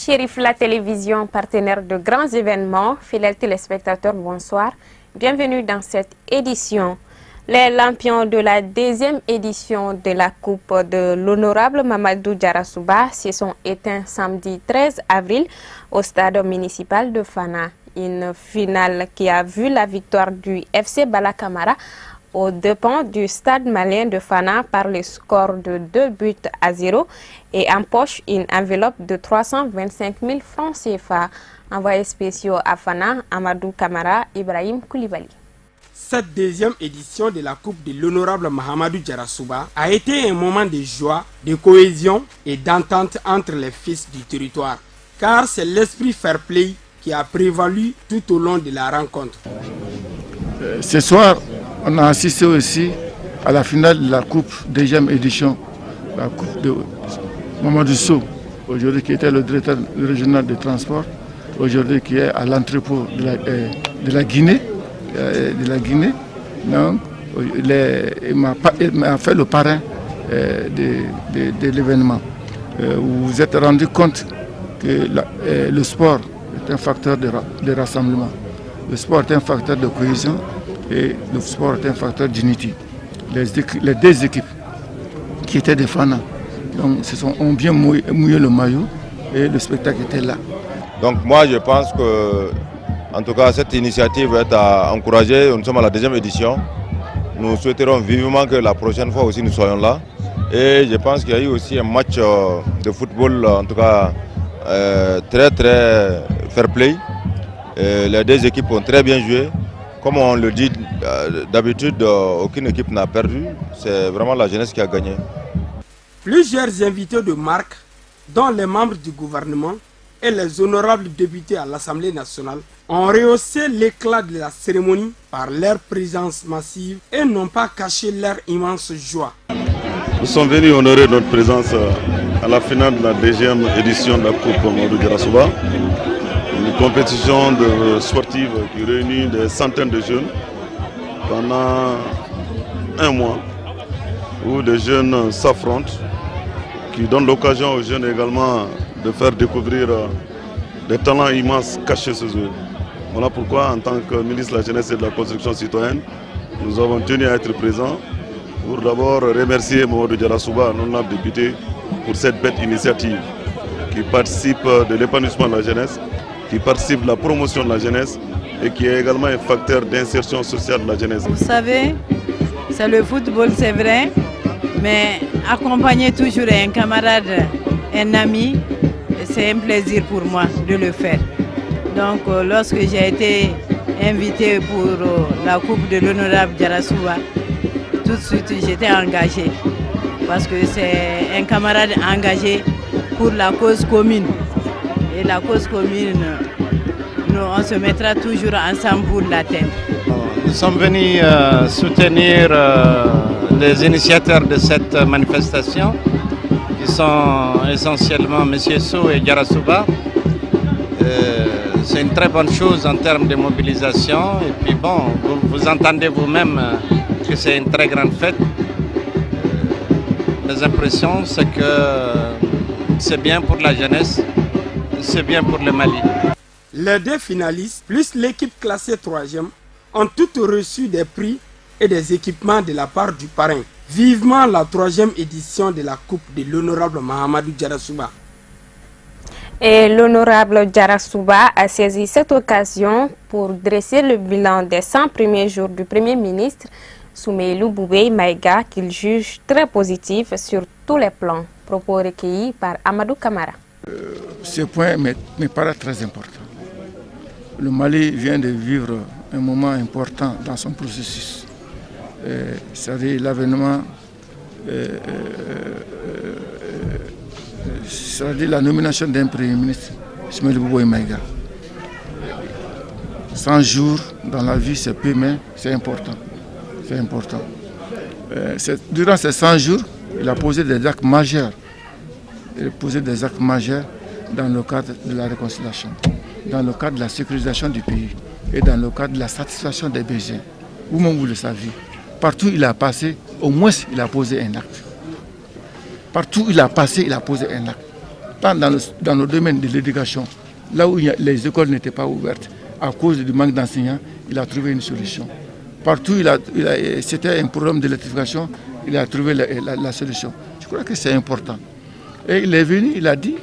Chérif, la télévision, partenaire de grands événements. Fidèles téléspectateurs, bonsoir. Bienvenue dans cette édition. Les lampions de la deuxième édition de la Coupe de l'Honorable Mamadou Djarasouba se sont éteints samedi 13 avril au stade municipal de Fana. Une finale qui a vu la victoire du FC Balakamara aux dépens du stade malien de Fana par le score de 2-0 et empoche une enveloppe de 325 000 francs CFA. Envoyé spéciaux à Fana, Amadou Kamara, Ibrahim Koulibaly. Cette deuxième édition de la Coupe de l'Honorable Mahamadou Djarasouba a été un moment de joie, de cohésion et d'entente entre les fils du territoire, car c'est l'esprit fair play qui a prévalu tout au long de la rencontre. Ce soir, on a assisté aussi à la finale de la Coupe deuxième édition, la Coupe de Mamadou Sow, aujourd'hui qui était le directeur régional de transport, aujourd'hui qui est à l'entrepôt de la Guinée. Donc, il m'a fait le parrain de l'événement. Vous vous êtes rendu compte que le sport est un facteur de rassemblement. Le sport est un facteur de cohésion et le sport est un facteur d'unité. Les deux équipes qui étaient des fans ont bien mouillé le maillot et le spectacle était là. Donc moi je pense que en tout cas cette initiative va être encouragée. Nous sommes à la deuxième édition. Nous souhaiterons vivement que la prochaine fois aussi nous soyons là. Et je pense qu'il y a eu aussi un match de football en tout cas très fair play. Les deux équipes ont très bien joué. Comme on le dit d'habitude, aucune équipe n'a perdu. C'est vraiment la jeunesse qui a gagné. Plusieurs invités de marque, dont les membres du gouvernement et les honorables députés à l'Assemblée nationale, ont rehaussé l'éclat de la cérémonie par leur présence massive et n'ont pas caché leur immense joie. Nous sommes venus honorer notre présence à la finale de la deuxième édition de la Coupe Mamadou Djarasouba. Une compétition sportive qui réunit des centaines de jeunes pendant un mois où des jeunes s'affrontent, qui donnent l'occasion aux jeunes également de faire découvrir des talents immenses cachés sous eux. Voilà pourquoi, en tant que ministre de la Jeunesse et de la Construction citoyenne, nous avons tenu à être présents pour d'abord remercier Mamadou Djarasouba, l'honorable député, pour cette belle initiative qui participe de l'épanouissement de la jeunesse, qui participe de la promotion de la jeunesse et qui est également un facteur d'insertion sociale de la jeunesse. Vous savez, c'est le football, c'est vrai, mais accompagner toujours un camarade, un ami, c'est un plaisir pour moi de le faire. Donc lorsque j'ai été invité pour la Coupe de l'Honorable Djarasouba, tout de suite j'étais engagée parce que c'est un camarade engagé pour la cause commune. Et la cause commune, on se mettra toujours ensemble pour l'atteindre. Nous sommes venus soutenir les initiateurs de cette manifestation, qui sont essentiellement M. Sow et Djarasouba. C'est une très bonne chose en termes de mobilisation. Et puis bon, vous entendez vous-même que c'est une très grande fête. Les impressions, c'est que c'est bien pour la jeunesse, c'est bien pour le Mali. Les deux finalistes, plus l'équipe classée 3e, ont toutes reçu des prix et des équipements de la part du parrain. Vivement la 3e édition de la Coupe de l'Honorable Mahamadou Djarasouba. Et l'honorable Djarasouba a saisi cette occasion pour dresser le bilan des 100 premiers jours du Premier ministre Soumeylou Boubèye Maïga, qu'il juge très positif sur tous les plans. Propos recueillis par Amadou Kamara. Ce point me paraît très important. Le Mali vient de vivre un moment important dans son processus. C'est-à-dire l'avènement, c'est-à-dire la nomination d'un Premier ministre, Soumeylou Boubèye Maïga. 100 jours dans la vie, c'est peu, mais c'est important. C'est important. Durant ces 100 jours, il a posé des actes majeurs. Il a posé des actes majeurs dans le cadre de la réconciliation, dans le cadre de la sécurisation du pays et dans le cadre de la satisfaction des besoins. Vous-même, vous le savez. Partout où il a passé, au moins il a posé un acte. Partout où il a passé, il a posé un acte. Pourtant, dans le domaine de l'éducation, là où les écoles n'étaient pas ouvertes, à cause du manque d'enseignants, il a trouvé une solution. Partout, c'était un problème d'électrification, il a trouvé la solution. Je crois que c'est important. Et il est venu, il a dit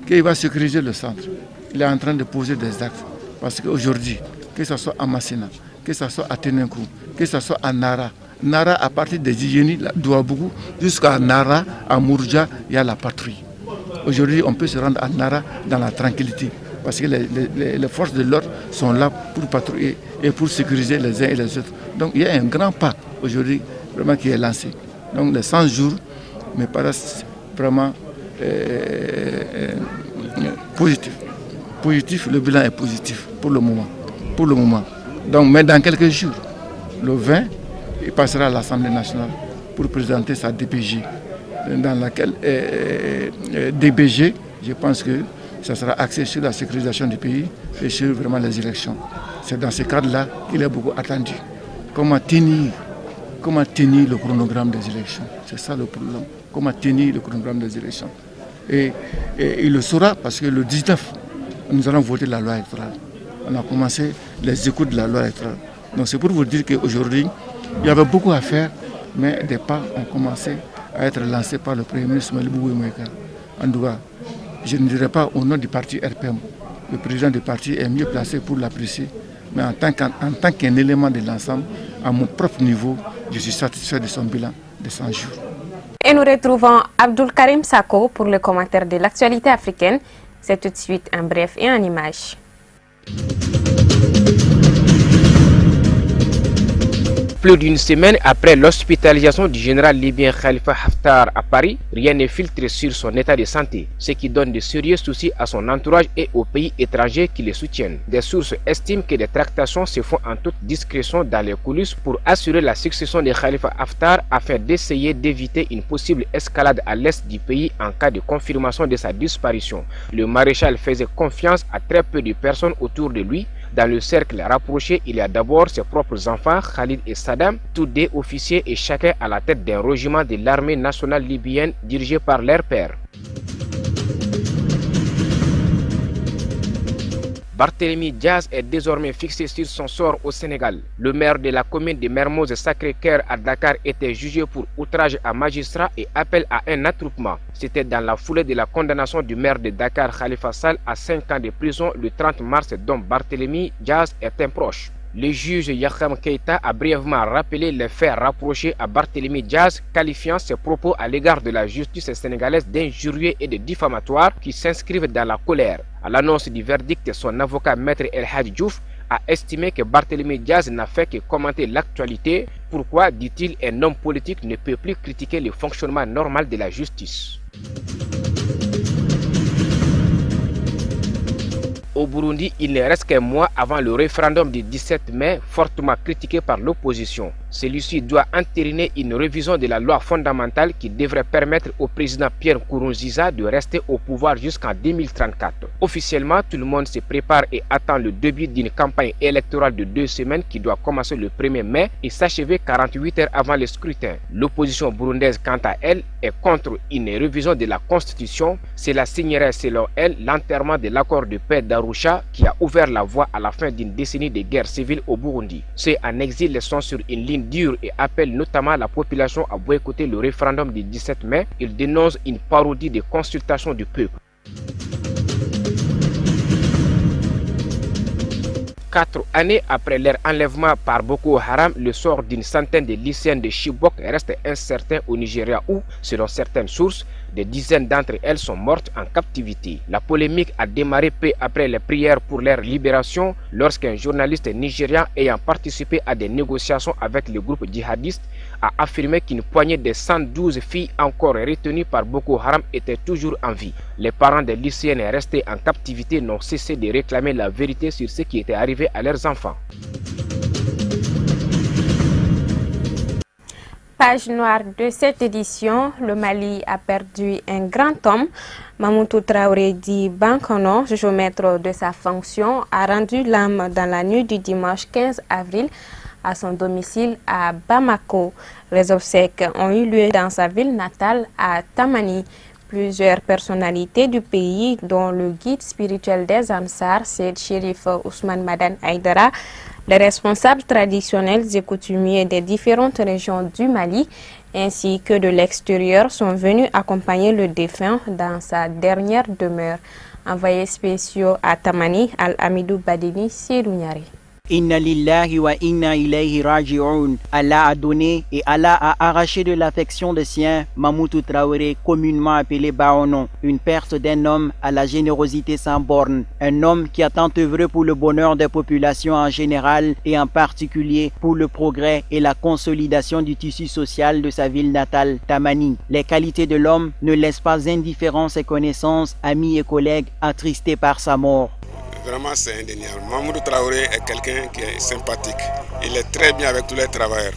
qu'il va sécuriser le centre. Il est en train de poser des actes. Parce qu'aujourd'hui, que ce soit à Massina, que ce soit à Tenenkou, que ce soit à Nara, Nara à partir des Hygiénies, Douabougou, jusqu'à Nara, à Mourja, il y a la patrouille. Aujourd'hui, on peut se rendre à Nara dans la tranquillité. Parce que les forces de l'ordre sont là pour patrouiller et pour sécuriser les uns et les autres. Donc il y a un grand pas aujourd'hui vraiment qui est lancé. Donc les 100 jours me paraissent vraiment positifs. Positif, le bilan est positif pour le moment. Donc, mais dans quelques jours, le 20, il passera à l'Assemblée nationale pour présenter sa DPG. Dans laquelle DPG, je pense que ça sera axé sur la sécurisation du pays et sur vraiment les élections. C'est dans ce cadre-là qu'il est beaucoup attendu. Comment tenir le chronogramme des élections? C'est ça le problème. Comment tenir le chronogramme des élections? Et il le saura parce que le 19, nous allons voter la loi électorale. On a commencé les écoutes de la loi électorale. Donc c'est pour vous dire qu'aujourd'hui, il y avait beaucoup à faire, mais des pas ont commencé à être lancés par le Premier ministre Malibou Moueka. En tout cas, je ne dirais pas au nom du parti RPM. Le président du parti est mieux placé pour l'apprécier, mais en tant qu'un élément de l'ensemble, à mon propre niveau, je suis satisfait de son bilan de 100 jours. Et nous retrouvons Abdul Karim Sako pour le commentaire de l'actualité africaine. C'est tout de suite en bref et en images. Plus d'une semaine après l'hospitalisation du général libyen Khalifa Haftar à Paris, rien n'est filtré sur son état de santé, ce qui donne de sérieux soucis à son entourage et aux pays étrangers qui le soutiennent. Des sources estiment que des tractations se font en toute discrétion dans les coulisses pour assurer la succession de Khalifa Haftar afin d'essayer d'éviter une possible escalade à l'est du pays en cas de confirmation de sa disparition. Le maréchal faisait confiance à très peu de personnes autour de lui. Dans le cercle rapproché, il y a d'abord ses propres enfants, Khalid et Saddam, tous deux officiers et chacun à la tête d'un régiment de l'armée nationale libyenne dirigé par leur père. Barthélémy Diaz est désormais fixé sur son sort au Sénégal. Le maire de la commune de Mermoz Sacré-Cœur à Dakar était jugé pour outrage à magistrat et appel à un attroupement. C'était dans la foulée de la condamnation du maire de Dakar Khalifa Sall à 5 ans de prison le 30 mars dont Barthélémy Diaz est un proche. Le juge Yakham Keïta a brièvement rappelé les faits rapprochés à Barthélémy Diaz, qualifiant ses propos à l'égard de la justice sénégalaise d'injurieux et de diffamatoires qui s'inscrivent dans la colère. À l'annonce du verdict, son avocat Maître El Hadj Diouf a estimé que Barthélémy Diaz n'a fait que commenter l'actualité. Pourquoi, dit-il, un homme politique ne peut plus critiquer le fonctionnement normal de la justice? Au Burundi, il ne reste qu'un mois avant le référendum du 17 mai, fortement critiqué par l'opposition. Celui-ci doit entériner une révision de la loi fondamentale qui devrait permettre au président Pierre Nkurunziza de rester au pouvoir jusqu'en 2034. Officiellement, tout le monde se prépare et attend le début d'une campagne électorale de 2 semaines qui doit commencer le 1er mai et s'achever 48 heures avant le scrutin. L'opposition burundaise, quant à elle, est contre une révision de la Constitution. Cela signerait, selon elle, l'enterrement de l'accord de paix d'Arusha qui a ouvert la voie à la fin d'une décennie de guerre civile au Burundi. Ceux en exil sont sur une ligne dure et appellent notamment la population à boycotter le référendum du 17 mai. Ils dénoncent une parodie de consultation du peuple. 4 années après leur enlèvement par Boko Haram, le sort d'une centaine de lycéennes de Chibok reste incertain au Nigeria où, selon certaines sources, des dizaines d'entre elles sont mortes en captivité. La polémique a démarré peu après les prières pour leur libération lorsqu'un journaliste nigérian ayant participé à des négociations avec le groupe djihadiste a affirmé qu'une poignée de 112 filles encore retenues par Boko Haram étaient toujours en vie. Les parents des lycéennes restées en captivité n'ont cessé de réclamer la vérité sur ce qui était arrivé à leurs enfants. Page noire de cette édition, le Mali a perdu un grand homme. Mamoutou Traoré dit Bankono, géomètre de sa fonction, a rendu l'âme dans la nuit du dimanche 15 avril à son domicile à Bamako. Les obsèques ont eu lieu dans sa ville natale à Tamani. plusieurs personnalités du pays, dont le guide spirituel des Ansar, Seyd Chérif Ousmane Madan Aïdara, les responsables traditionnels et coutumiers des différentes régions du Mali, ainsi que de l'extérieur, sont venus accompagner le défunt dans sa dernière demeure. Envoyés spéciaux à Tamani, Al-Amidou Badini, Seydou Niari. Inna lillahi wa inna ilayhi raji'un. Allah a donné et Allah a arraché de l'affection des siens Mamoutou Traoré, communément appelé Baonon, une perte d'un homme à la générosité sans borne, un homme qui a tant œuvré pour le bonheur des populations en général et en particulier pour le progrès et la consolidation du tissu social de sa ville natale, Tamani. Les qualités de l'homme ne laissent pas indifférents ses connaissances, amis et collègues attristés par sa mort. Vraiment, c'est indéniable. Mamoudou Traoré est quelqu'un qui est sympathique. Il est très bien avec tous les travailleurs.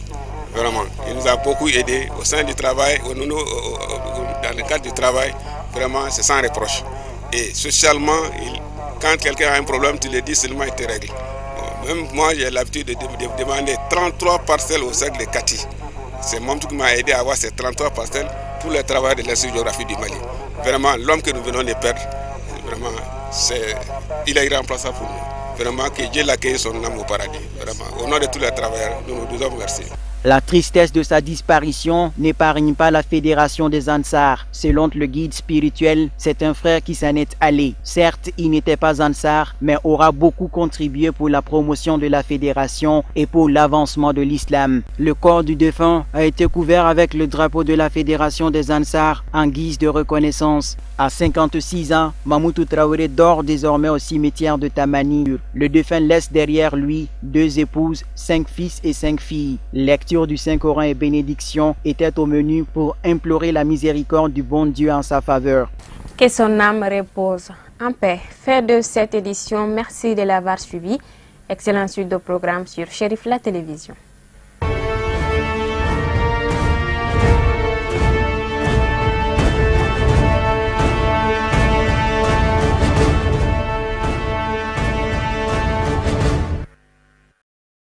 Vraiment, il nous a beaucoup aidés au sein du travail, dans le cadre du travail. Vraiment, c'est sans reproche. Et socialement, quand quelqu'un a un problème, tu le dis seulement, il te règle. Même moi, j'ai l'habitude de demander 33 parcelles au cercle de Kati. C'est Mamoudou qui m'a aidé à avoir ces 33 parcelles pour les travailleurs de l'Institut du Mali. Vraiment, l'homme que nous venons de perdre, vraiment, il est irremplaçable pour nous. Vraiment, que Dieu l'accueille son âme au paradis. Vraiment, au nom de tous les travailleurs, nous nous disons merci. La tristesse de sa disparition n'épargne pas la fédération des Ansar. Selon le guide spirituel, c'est un frère qui s'en est allé. Certes, il n'était pas Ansar, mais aura beaucoup contribué pour la promotion de la fédération et pour l'avancement de l'islam. Le corps du défunt a été couvert avec le drapeau de la fédération des Ansar en guise de reconnaissance. À 56 ans, Mamoutou Traoré dort désormais au cimetière de Tamani. Le défunt laisse derrière lui 2 épouses, 5 fils et 5 filles. Lecture du Saint-Coran et bénédiction était au menu pour implorer la miséricorde du bon Dieu en sa faveur. Que son âme repose en paix. Fin de cette édition. Merci de l'avoir suivi. Excellente suite de programme sur Chérif la télévision.